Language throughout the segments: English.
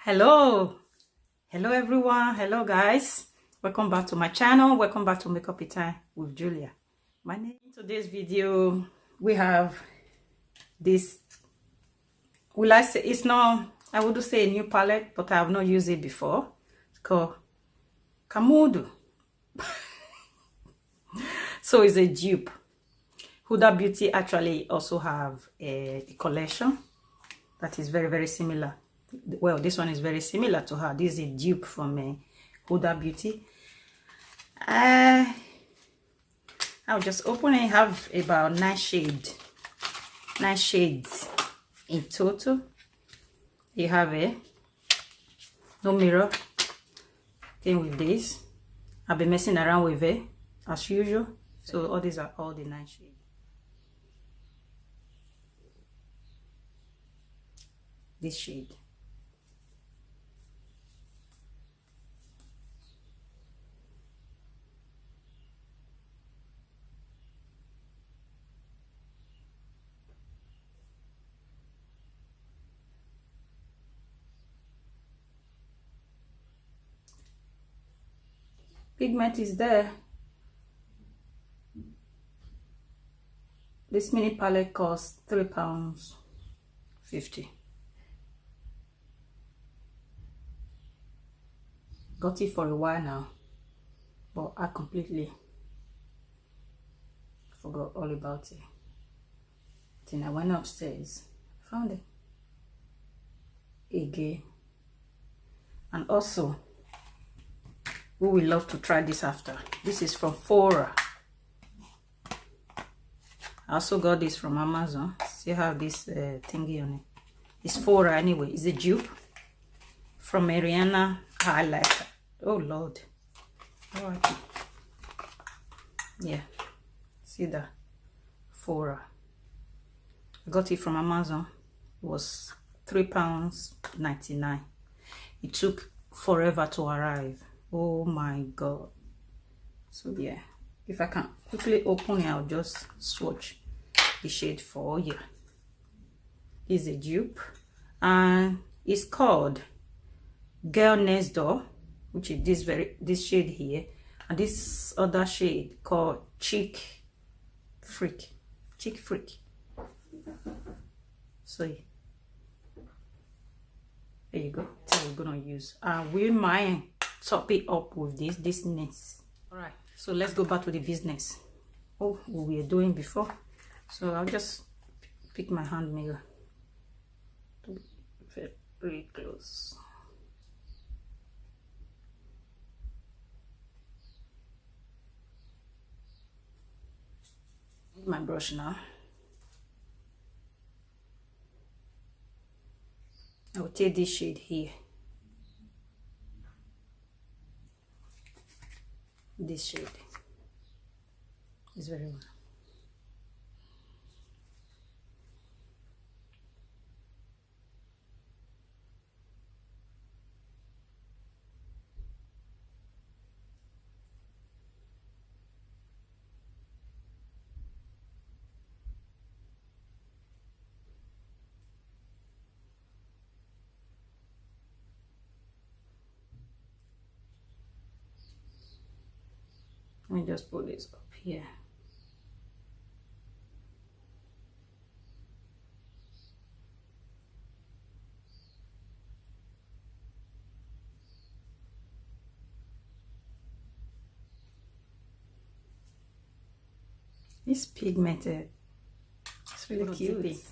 Hello everyone. Hello guys, welcome back to my channel. Welcome back to Makeup It Time with Julia. My name. In today's video we have this, will I say, it's not, I would say a new palette, but I have not used it before. It's called CamaaDu. So it's a dupe. Huda Beauty actually also have a collection that is very similar. Well, this one is very similar to her. This is a dupe from Huda Beauty. I'll just open it. Have about 9 shades in total. You have no mirror. Came with this. I've been messing around with it as usual. So all these are all the 9 shades. This shade. Pigment is there. This mini palette costs £3.50. Got it for a while now, but I completely forgot all about it. Then I went upstairs, found it again, and also we will love to try this after. This is from Fora. I also got this from Amazon. See how this thingy on it. It's Fora anyway. It's a dupe from Ariana highlighter. Oh Lord. Oh, yeah. See that? Fora. I got it from Amazon. It was £3.99. It took forever to arrive. Oh my god. So yeah, if I can quickly open it, I'll just swatch the shade for you. It's a dupe and it's called Girl Next Door, which is this shade here, and this other shade called Chick Freak. So yeah, there you go. That's what we're gonna use. We might top it up with this next. All right, so let's go back to the business. Oh, what we were doing before. So I'll just pick my hand mirror to be very close. My brush now. I will take this shade here. This shade is very well. Let me just put this up here. This pigmented, it's really cute.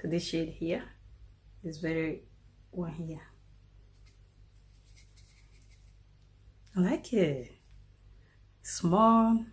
To this shade here, it's very one here. I like it. Small.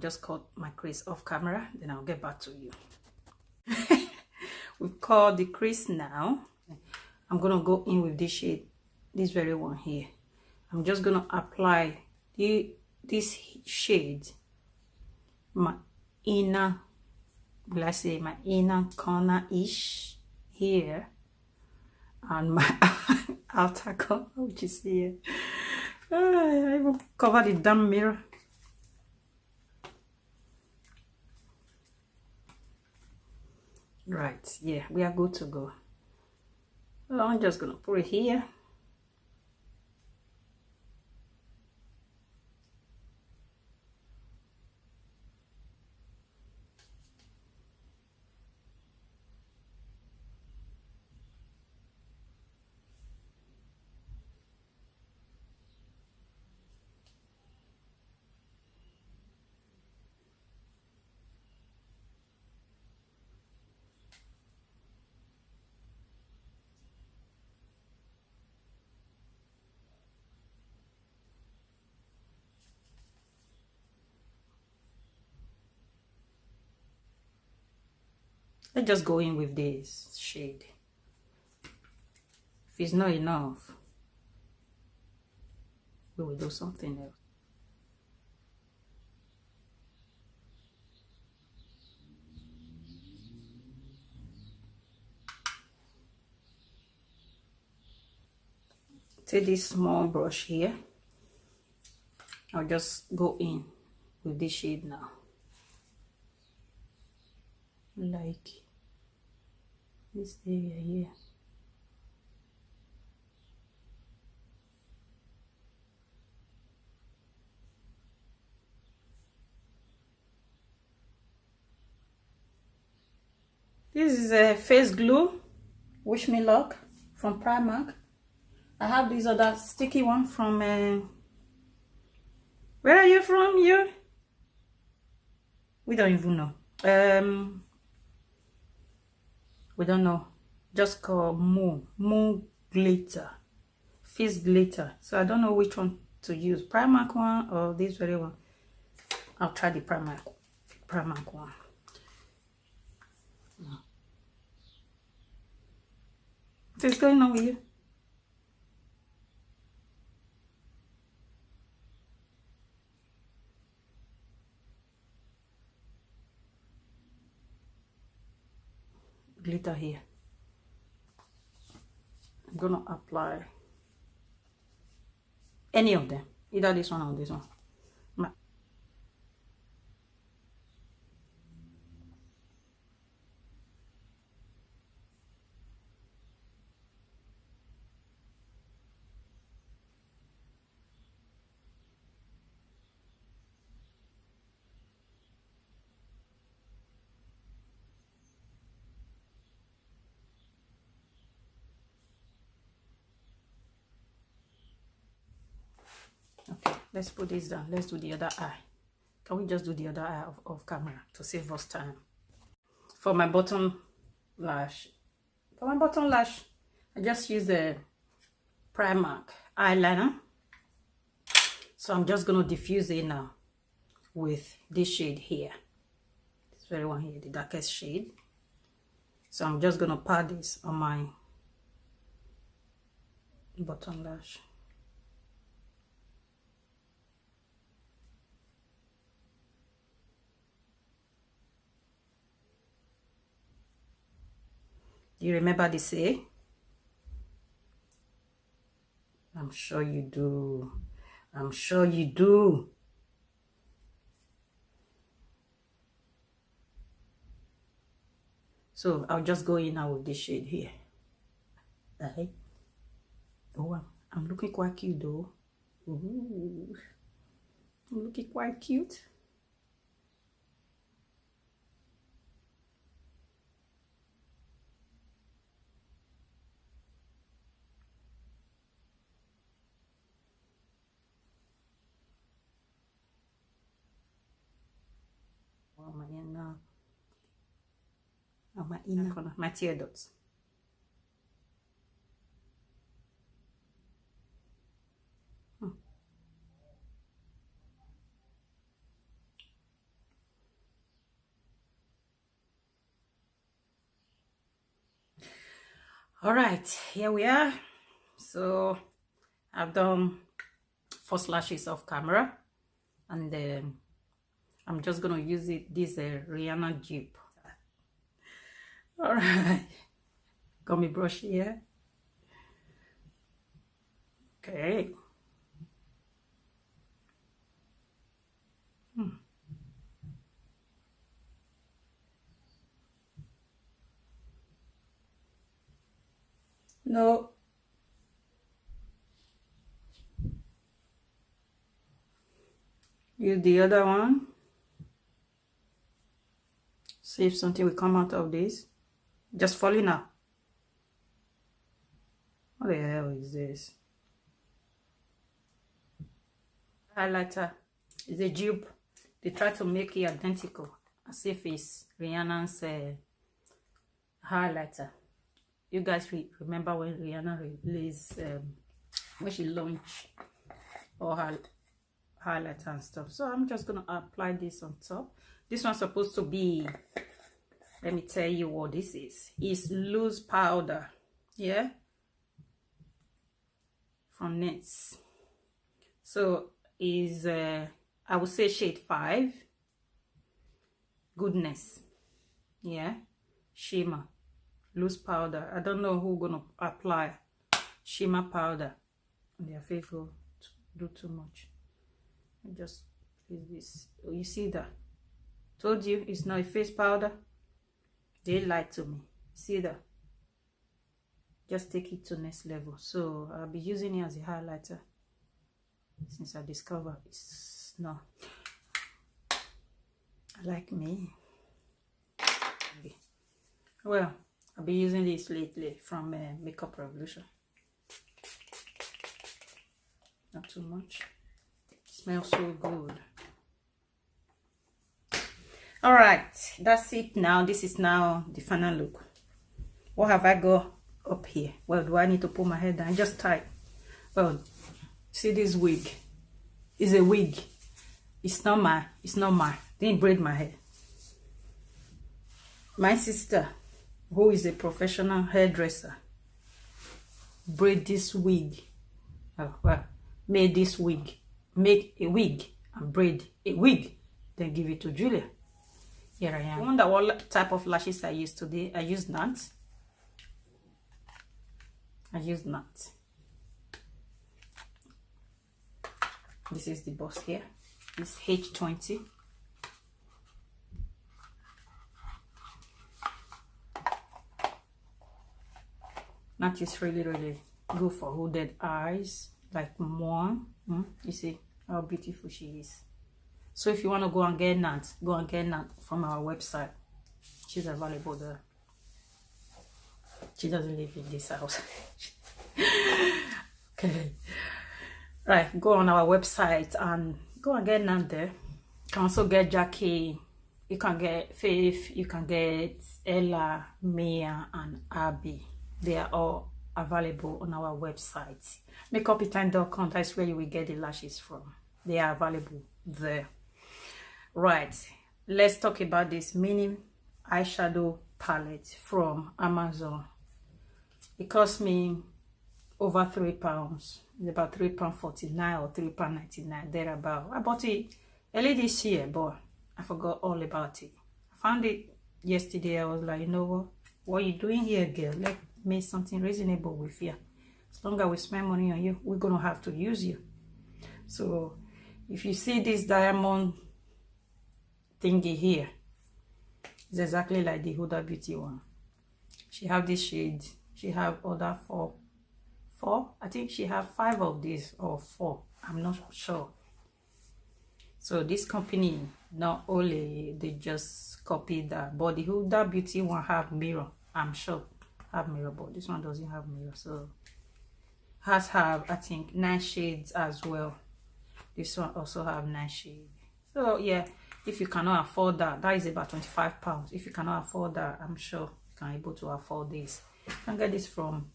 just cut my crease off camera, then I'll get back to you. We've cut the crease now. I'm gonna go in with this shade, this very one here. I'm just gonna apply this shade, my inner, let's say my inner corner-ish here, and my outer corner, which is here. I even covered the damn mirror. Right, yeah, we are good to go. So I'm just gonna put it here. Let's just go in with this shade. If it's not enough, we will do something else. Take this small brush here. I'll just go in with this shade now. Like this area here. This is a face glue, Wish Me Luck from Primark. I have this other sticky one from, where are you from, you? We don't even know. We don't know. Just called Moon Glitter. Face Glitter. So I don't know which one to use. Primark one or this very one. I'll try the Primark one. What's going on with you? Glitter here. I'm gonna apply any of them, either this one or this one. Okay, let's put this down. Let's do the other eye. Can we just do the other eye off camera to save us time? For my bottom lash, I just use the Primark eyeliner. So I'm just gonna diffuse it now with this shade here. This very one here, the darkest shade. So I'm just gonna pat this on my bottom lash. Do you remember the say? I'm sure you do. I'm sure you do. So I'll just go in now with this shade here. Right. Oh, I'm looking quite cute though. Ooh, I'm looking quite cute. My inner corner, my tear dots. All right, here we are. So I've done first lashes off camera, and then I'm just gonna use this Rihanna dupe. All right, got my brush here. Okay. No. Use the other one. See if something will come out of this. Just falling out. What the hell is this? Highlighter is a dupe. They try to make it identical as if it's Rihanna's highlighter. You guys remember when Rihanna released when she launched all her highlighter and stuff. So I'm just gonna apply this on top. This one's supposed to be, let me tell you what this is. It's loose powder, yeah, from NYX. So is I would say shade 5, Goodness, yeah, shimmer, loose powder. I don't know who's gonna apply shimmer powder on their face. Go do too much. I just place this. Oh, you see that? Told you it's not a face powder. They lied to me. See that? Just take it to next level. So I'll be using it as a highlighter since I discovered it's not. I like me. Okay. Well, I'll be using this lately from Makeup Revolution. Not too much. Smells so good. All right, that's it now. This is now the final look. What have I got up here? Well, do I need to pull my hair down? Just tight. Well, see this wig. It's a wig. It's not mine. Didn't braid my hair. My sister, who is a professional hairdresser, braid this wig. Oh, well, made this wig. Make a wig and braid a wig. Then give it to Julia. Here I am. I wonder what type of lashes I used today. I used nuts. This is the box here. It's H20. That is really good for hooded eyes, like more. You see how beautiful she is. So if you want to go and get Nat, go and get Nat from our website. She's available there. She doesn't live in this house. Okay. Right, go on our website and go and get Nat there. You can also get Jackie. You can get Faith. You can get Ella, Mia, and Abby. They are all available on our website. Makeupitime.com. That's where you will get the lashes from. They are available there. Right, let's talk about this mini eyeshadow palette from Amazon. It cost me over £3. It's about £3.49 or £3.99 thereabout. I bought it early this year, but I forgot all about it. I found it yesterday. I was like, you know what are you doing here, girl? Let's make something reasonable with you. As long as we spend money on you, we're gonna have to use you. So if you see this diamond thingy here, it's exactly like the Huda Beauty one. She have this shade. She have other four. I think she have 5 of these or 4. I'm not sure. So this company, not only they just copied that, but the Huda Beauty one have mirror. I'm sure have mirror, but this one doesn't have mirror. So has have, I think, 9 shades as well. This one also have 9 shades. So yeah, if you cannot afford that, that is about £25. If you cannot afford that, I'm sure you can able to afford this. You can get this from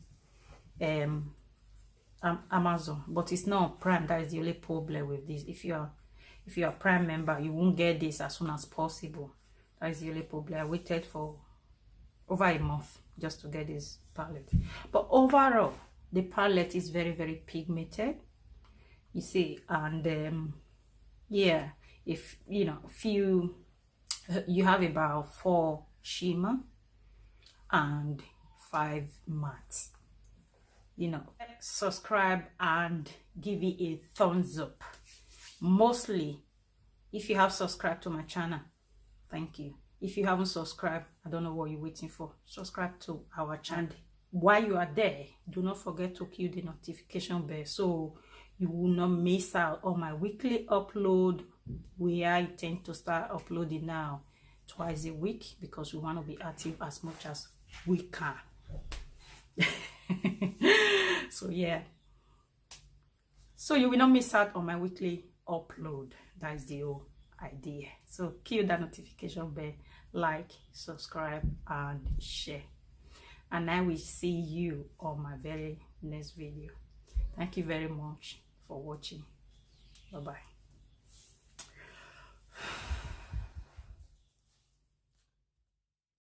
Amazon, but it's not Prime. That is the only problem with this. If you are a Prime member, you won't get this as soon as possible. That is the only problem. I waited for over a month just to get this palette. But overall, the palette is very, very pigmented, you see. And yeah, if you know, if you have about 4 shimmer and 5 matte, you know, subscribe and give it a thumbs up. Mostly if you have subscribed to my channel, thank you. If you haven't subscribed, I don't know what you're waiting for. Subscribe to our channel. While you are there, do not forget to kill the notification bell so you will not miss out on my weekly upload, where I tend to start uploading now twice a week, because we want to be active as much as we can. So yeah, so you will not miss out on my weekly upload. That is the whole idea. So kill that notification bell, like, subscribe and share, and I will see you on my very next video. Thank you very much for watching. Bye bye.